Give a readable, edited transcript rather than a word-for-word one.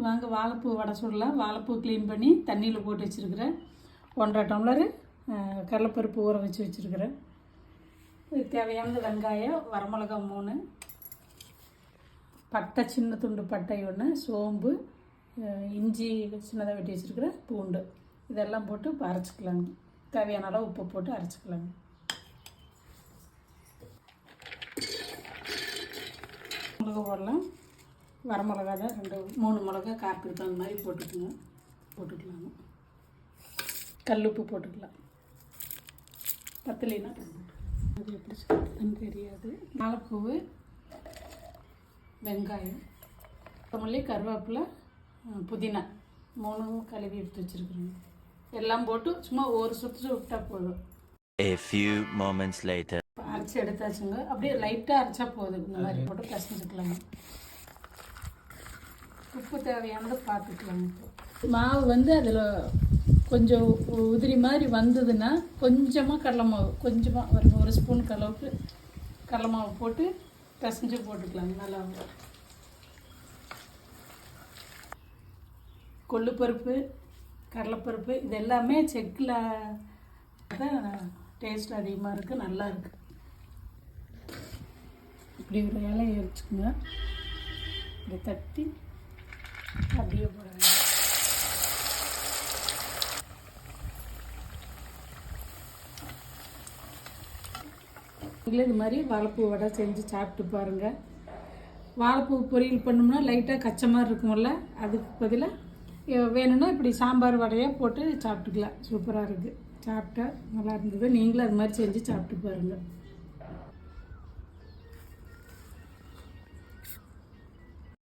வாங்க வாழைப்பூ வடை சுடலாம். வாழைப்பூ க்ளீன் பண்ணி தண்ணியில் போட்டு வச்சுருக்கிறேன். 1.5 டம்ளர் கடலைப்பருப்பு ஊற வச்சுருக்கிறேன். இதுக்கு தேவையானது வெங்காயம், வரமிளகா 3, பட்டை சின்ன துண்டு பட்டை 1, சோம்பு, இஞ்சி சின்னதாக வெட்டி வச்சுருக்கிறேன், பூண்டு இதெல்லாம் போட்டு இப்போ அரைச்சிக்கலாங்க. தேவையான அளவு உப்பு போட்டு அரைச்சிக்கலாங்க. மிளகா போடலாம். வரமிளகா தான் 2-3 மிளகா காரத்துக்கு தகுந்த மாதிரி போட்டுக்கலாங்க. கல்லுப்பு போட்டுக்கலாம். பத்தலைன்னா அது எப்படி சொல்லுறதுன்னு தெரியாது. வாழைப்பூ, வெங்காயம், கொத்தமல்லி, கருவேப்பிலை, புதினா 3 கழுவி எடுத்து வச்சுருக்குறேங்க. எல்லாம் போட்டு சும்மா ஒரு சுற்று விட்டால் போதும். A few moments later. அரைச்சி எடுத்தாச்சுங்க. அப்படியே லைட்டாக அரைச்சா போதும். இந்த மாதிரி போட்டு பிசைஞ்சுக்கலாங்க. உப்பு தேவையானதை பார்த்துக்கலாங்க. மாவு வந்து அதில் கொஞ்சம் உதிரி மாதிரி வந்ததுன்னா கொஞ்சமாக கடலை மாவு, கொஞ்சமாக ஒரு ஸ்பூன் அளவுக்கு கடலை மாவு போட்டு பிசைஞ்சு போட்டுக்கலாங்க. நல்லா கொள்ளுப்பருப்பு, கடலைப்பருப்பு இது எல்லாமே செக்கில் தான் டேஸ்ட் அதிகமாக இருக்குது, நல்லா இருக்குது. இப்படி ஒரு இலையை வச்சுக்கோங்க. இப்படி தட்டி அப்படியே போடுங்க. இது மாதிரி வாழைப்பூ வடை செஞ்சு சாப்பிட்டு பாருங்கள். வாழைப்பூ பொரியல் பண்ணோம்னா லைட்டாக கச்ச மாதிரி இருக்கும்ல, அதுக்கு பதிலாக வேணும்னா இப்படி சாம்பார் வடையாக போட்டு சாப்பிட்டுக்கலாம். சூப்பராக இருக்குது. சாப்பிட்டா நல்லா இருந்தது. நீங்களும் அது மாதிரி செஞ்சு சாப்பிட்டு பாருங்கள்.